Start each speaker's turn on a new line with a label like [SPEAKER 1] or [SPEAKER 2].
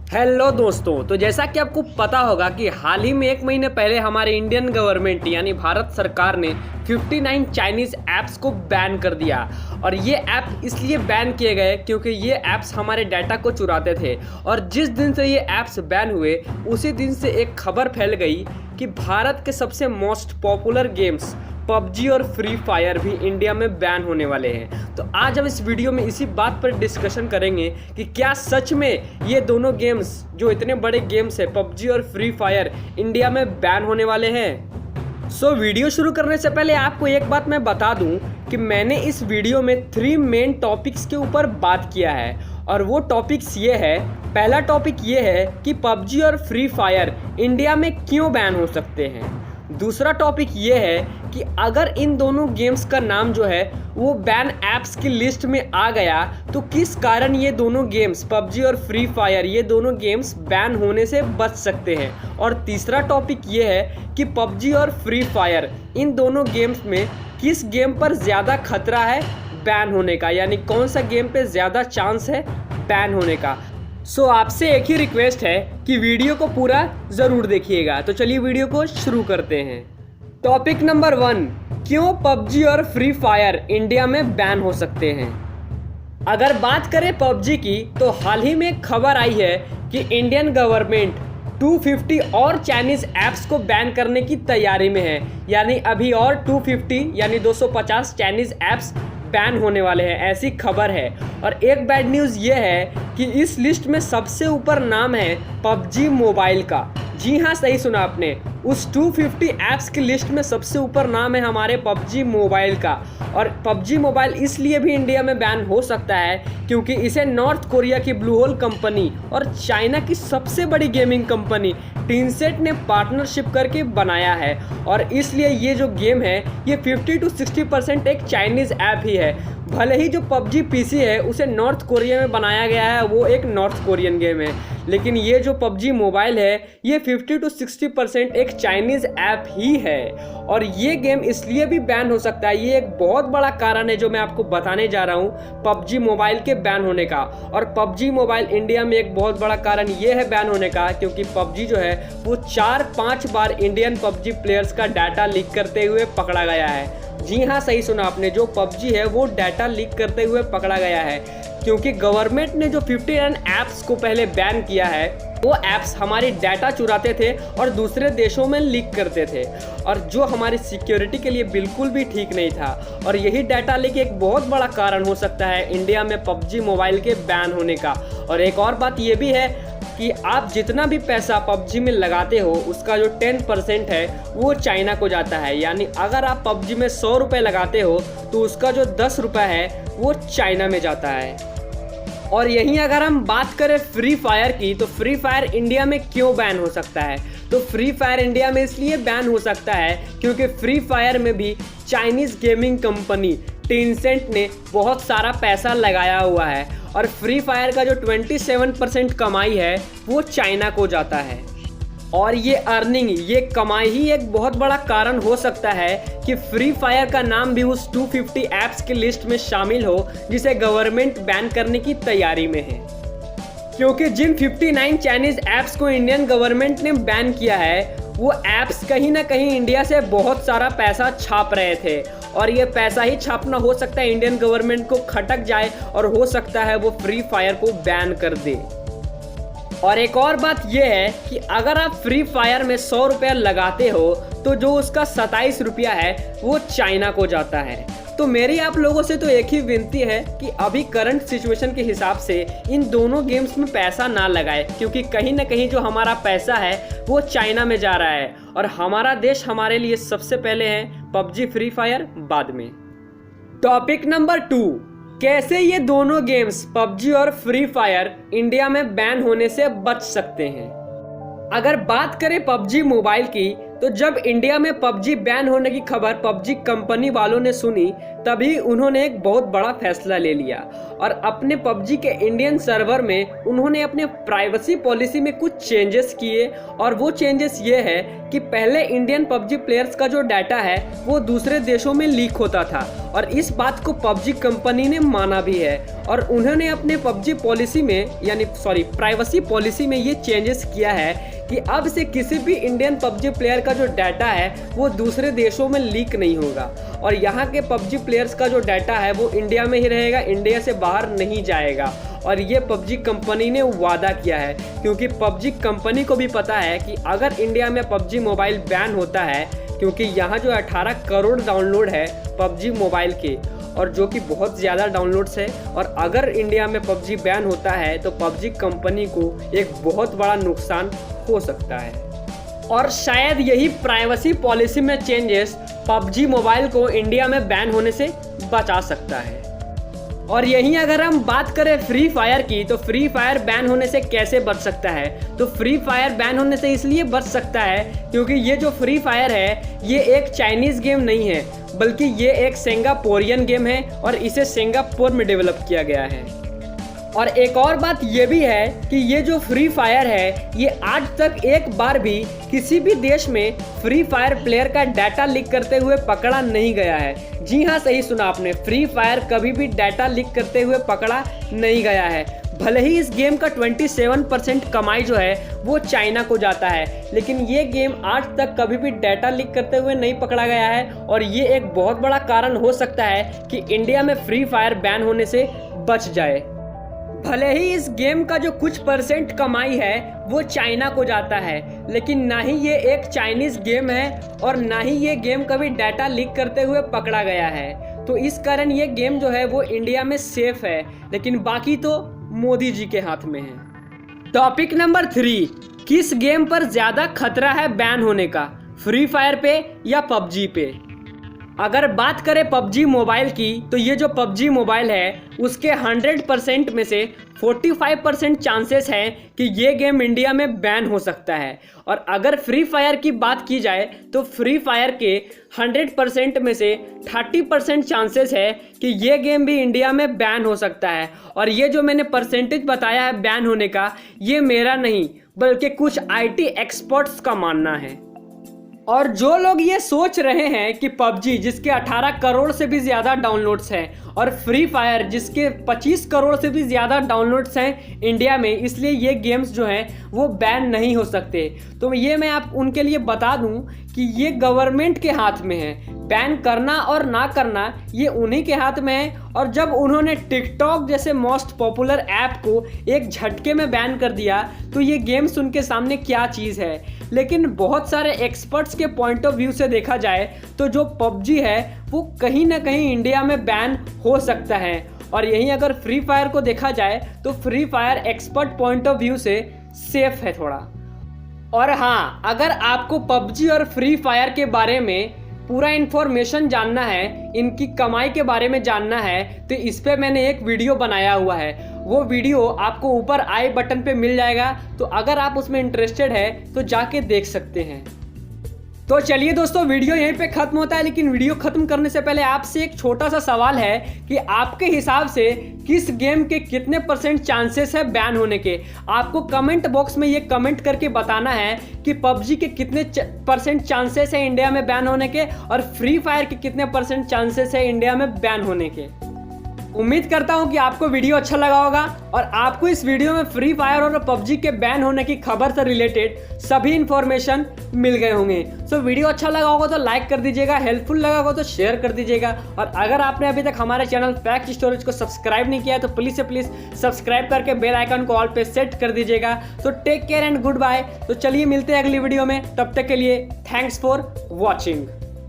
[SPEAKER 1] Hello दोस्तों, तो जैसा कि आपको पता होगा कि हाल ही में एक महीने पहले हमारे इंडियन गवर्नमेंट यानी भारत सरकार ने 59 चाइनीज़ ऐप्स को बैन कर दिया। और ये ऐप इसलिए बैन किए गए क्योंकि ये ऐप्स हमारे डाटा को चुराते थे। और जिस दिन से ये ऐप्स बैन हुए उसी दिन से एक खबर फैल गई कि भारत के सबसे मोस्ट पॉपुलर गेम्स पबजी और फ्री फायर भी इंडिया में बैन होने वाले हैं। तो आज हम इस वीडियो में इसी बात पर डिस्कशन करेंगे कि क्या सच में ये दोनों गेम्स जो इतने बड़े गेम्स हैं पबजी और फ्री फायर इंडिया में बैन होने वाले हैं। वीडियो शुरू करने से पहले आपको एक बात मैं बता दूं कि मैंने इस वीडियो में 3 मेन टॉपिक्स के ऊपर बात किया है। और वो टॉपिक्स ये है, पहला टॉपिक ये है कि पबजी और फ्री फायर इंडिया में क्यों बैन हो सकते हैं। दूसरा टॉपिक ये है कि अगर इन दोनों गेम्स का नाम जो है वो बैन ऐप्स की लिस्ट में आ गया तो किस कारण ये दोनों गेम्स पबजी और फ्री फायर ये दोनों गेम्स बैन होने से बच सकते हैं। और तीसरा टॉपिक ये है कि पबजी और फ्री फायर इन दोनों गेम्स में किस गेम पर ज़्यादा खतरा है बैन होने का, यानी कौन सा गेम पे ज़्यादा चांस है बैन होने का। आपसे एक ही रिक्वेस्ट है कि वीडियो को पूरा ज़रूर देखिएगा। तो चलिए वीडियो को शुरू करते हैं। टॉपिक नंबर 1, क्यों पबजी और फ्री फायर इंडिया में बैन हो सकते हैं। अगर बात करें पबजी की तो हाल ही में खबर आई है कि इंडियन गवर्नमेंट 250 और चाइनीज़ ऐप्स को बैन करने की तैयारी में है। यानी अभी और 250 यानी 250 चाइनीज़ ऐप्स बैन होने वाले हैं, ऐसी खबर है। और एक बैड न्यूज़ ये है कि इस लिस्ट में सबसे ऊपर नाम है पबजी मोबाइल का। जी हाँ, सही सुना आपने, उस 250 ऐप्स की लिस्ट में सबसे ऊपर नाम है हमारे पबजी मोबाइल का। और पबजी मोबाइल इसलिए भी इंडिया में बैन हो सकता है क्योंकि इसे नॉर्थ कोरिया की ब्लू होल कंपनी और चाइना की सबसे बड़ी गेमिंग कंपनी टीनसेट ने पार्टनरशिप करके बनाया है। और इसलिए ये जो गेम है ये 50 to 60% एक चाइनीज़ ऐप ही है। भले ही जो पबजी पीसी है उसे नॉर्थ कोरिया में बनाया गया है, वो एक नॉर्थ कोरियन गेम है, लेकिन ये जो पबजी मोबाइल है ये 50 to 60% एक चाइनीज़ ऐप ही है। और ये गेम इसलिए भी बैन हो सकता है, ये एक बहुत बड़ा कारण है जो मैं आपको बताने जा रहा हूँ पबजी मोबाइल के बैन होने का। और पबजी मोबाइल इंडिया में एक बहुत बड़ा कारण ये है बैन होने का क्योंकि पबजी जो है वो 4-5 बार इंडियन पबजी प्लेयर्स का डाटा लीक करते हुए पकड़ा गया है। जी हाँ, सही सुना आपने, जो पबजी है वो डाटा लीक करते हुए पकड़ा गया है क्योंकि गवर्नमेंट ने जो 59 ऐप्स को पहले बैन किया है वो ऐप्स हमारी डाटा चुराते थे और दूसरे देशों में लीक करते थे, और जो हमारी सिक्योरिटी के लिए बिल्कुल भी ठीक नहीं था। और यही डाटा लीक एक बहुत बड़ा कारण हो सकता है इंडिया में पबजी मोबाइल के बैन होने का। और एक और बात ये भी है कि आप जितना भी पैसा पबजी में लगाते हो उसका जो 10% है वो चाइना को जाता है। यानी अगर आप पबजी में 100 रुपये लगाते हो तो उसका जो 10 रुपये है वो चाइना में जाता है। और यहीं अगर हम बात करें फ्री फायर की तो फ्री फायर इंडिया में क्यों बैन हो सकता है। तो फ्री फायर इंडिया में इसलिए बैन हो सकता है क्योंकि फ्री फायर में भी चाइनीज़ गेमिंग कंपनी टीनसेट ने बहुत सारा पैसा लगाया हुआ है। और फ्री फायर का जो 27% कमाई है वो चाइना को जाता है। और ये अर्निंग, ये कमाई ही एक बहुत बड़ा कारण हो सकता है कि फ्री फायर का नाम भी उस 250 ऐप्स की लिस्ट में शामिल हो जिसे गवर्नमेंट बैन करने की तैयारी में है। क्योंकि जिन 59 चाइनीज़ ऐप्स को इंडियन गवर्नमेंट ने बैन किया है वो ऐप्स कहीं ना कहीं इंडिया से बहुत सारा पैसा छाप रहे थे। और ये पैसा ही छापना हो सकता है इंडियन गवर्नमेंट को खटक जाए और हो सकता है वो फ्री फायर को बैन कर दे। और एक और बात यह है कि अगर आप फ्री फायर में 100 रुपया लगाते हो तो जो उसका 27 रुपया है वो चाइना को जाता है। तो मेरी आप लोगों से तो एक ही विनती है कि अभी करंट सिचुएशन के हिसाब से इन दोनों गेम्स में पैसा ना लगाए क्योंकि कहीं ना कहीं जो हमारा पैसा है वो चाइना में जा रहा है और हमारा देश हमारे लिए सबसे पहले है, पबजी फ्री फायर बाद में। टॉपिक नंबर 2, कैसे ये दोनों गेम्स पबजी और फ्री फायर इंडिया में बैन होने से बच सकते हैं। अगर बात करें पबजी मोबाइल की तो जब इंडिया में पबजी बैन होने की खबर पबजी कंपनी वालों ने सुनी, तभी उन्होंने एक बहुत बड़ा फैसला ले लिया और अपने पबजी के इंडियन सर्वर में उन्होंने अपने प्राइवेसी पॉलिसी में कुछ चेंजेस किए। और वो चेंजेस ये है कि पहले इंडियन पबजी प्लेयर्स का जो डाटा है वो दूसरे देशों में लीक होता था और इस बात को पबजी कंपनी ने माना भी है और उन्होंने अपने पबजी पॉलिसी में प्राइवेसी पॉलिसी में ये चेंजेस किया है कि अब से किसी भी इंडियन पबजी प्लेयर का जो डाटा है वो दूसरे देशों में लीक नहीं होगा और यहाँ के पबजी प्लेयर्स का जो डाटा है वो इंडिया में ही रहेगा, इंडिया से बाहर नहीं जाएगा। और ये पबजी कंपनी ने वादा किया है क्योंकि पबजी कंपनी को भी पता है कि अगर इंडिया में पबजी मोबाइल बैन होता है, क्योंकि यहाँ जो 18 करोड़ डाउनलोड है पबजी मोबाइल के और जो कि बहुत ज़्यादा डाउनलोड्स है, और अगर इंडिया में पबजी बैन होता है तो पबजी कंपनी को एक बहुत बड़ा नुकसान हो सकता है। और शायद यही प्राइवेसी पॉलिसी में चेंजेस पबजी मोबाइल को इंडिया में बैन होने से बचा सकता है। और यहीं अगर हम बात करें फ्री फायर की, तो फ्री फायर बैन होने से कैसे बच सकता है? तो फ्री फायर बैन होने से इसलिए बच सकता है क्योंकि ये जो फ्री फायर है ये एक चाइनीज़ गेम नहीं है, बल्कि ये एक सिंगापुरियन गेम है और इसे सिंगापुर में डेवलप किया गया है। और एक और बात ये भी है कि ये जो फ्री फायर है ये आज तक एक बार भी किसी भी देश में फ्री फायर प्लेयर का डाटा लीक करते हुए पकड़ा नहीं गया है। जी हाँ, सही सुना आपने, फ्री फायर कभी भी डाटा लीक करते हुए पकड़ा नहीं गया है। भले ही इस गेम का 27% कमाई जो है वो चाइना को जाता है, लेकिन ये गेम आज तक कभी भी डाटा लीक करते हुए नहीं पकड़ा गया है और ये एक बहुत बड़ा कारण हो सकता है कि इंडिया में फ्री फायर बैन होने से बच जाए। भले ही इस गेम का जो कुछ % कमाई है वो चाइना को जाता है, लेकिन ना ही ये एक चाइनीज़ गेम है और ना ही ये गेम कभी डाटा लीक करते हुए पकड़ा गया है। तो इस कारण ये गेम जो है वो इंडिया में सेफ है, लेकिन बाकी तो मोदी जी के हाथ में है। टॉपिक नंबर 3, किस गेम पर ज़्यादा खतरा है बैन होने का, फ्री फायर पे या पबजी पे? अगर बात करें पबजी मोबाइल की, तो ये जो पबजी मोबाइल है उसके 100% में से 45% चांसेस हैं कि ये गेम इंडिया में बैन हो सकता है। और अगर फ्री फायर की बात की जाए तो फ्री फायर के 100% में से 30% चांसेस है कि ये गेम भी इंडिया में बैन हो सकता है। और ये जो मैंने परसेंटेज बताया है बैन होने का, ये मेरा नहीं बल्कि कुछ IT एक्सपर्ट्स का मानना है। और जो लोग ये सोच रहे हैं कि पबजी जिसके 18 करोड़ से भी ज़्यादा डाउनलोड्स हैं और फ्री फायर जिसके 25 करोड़ से भी ज़्यादा डाउनलोड्स हैं इंडिया में, इसलिए ये गेम्स जो हैं वो बैन नहीं हो सकते, तो ये मैं आप उनके लिए बता दूं कि ये गवर्नमेंट के हाथ में है। बैन करना और ना करना ये उन्हीं के हाथ में है। और जब उन्होंने टिकटॉक जैसे मोस्ट पॉपुलर ऐप को एक झटके में बैन कर दिया तो ये गेम्स उनके सामने क्या चीज़ है। लेकिन बहुत सारे एक्सपर्ट्स के पॉइंट ऑफ व्यू से देखा जाए तो जो पबजी है वो कहीं ना कहीं इंडिया में बैन हो सकता है। और यहीं अगर फ्री फायर को देखा जाए तो free fire expert point of view से सेफ है थोड़ा। और हाँ, अगर आपको पबजी और फ्री फायर के बारे में पूरा इन्फॉर्मेशन जानना है, इनकी कमाई के बारे में जानना है, तो इस पे मैंने एक वीडियो बनाया हुआ है। वो वीडियो आपको ऊपर आई बटन पे मिल जाएगा, तो अगर आप उसमें इंटरेस्टेड है तो जाके देख सकते हैं। तो चलिए दोस्तों, वीडियो यहीं पे खत्म होता है, लेकिन वीडियो खत्म करने से पहले आपसे एक छोटा सा सवाल है कि आपके हिसाब से किस गेम के कितने % चांसेस है बैन होने के। आपको कमेंट बॉक्स में ये कमेंट करके बताना है कि पबजी के कितने % चांसेस है इंडिया में बैन होने के और फ्री फायर के कितने % चांसेस है इंडिया में बैन होने के। उम्मीद करता हूं कि आपको वीडियो अच्छा लगा होगा और आपको इस वीडियो में फ्री फायर और पबजी के बैन होने की खबर से रिलेटेड सभी इंफॉर्मेशन मिल गए होंगे। सो वीडियो अच्छा लगा होगा तो लाइक कर दीजिएगा, हेल्पफुल लगा होगा तो शेयर कर दीजिएगा। और अगर आपने अभी तक हमारे चैनल फैक्ट स्टोरेज को सब्सक्राइब नहीं किया है तो प्लीज़ से प्लीज़ सब्सक्राइब करके बेल आइकन को ऑल पे सेट कर दीजिएगा। तो take care and good bye. तो चलिए मिलते हैं अगली वीडियो में, तब तक के लिए थैंक्स फॉर वॉचिंग।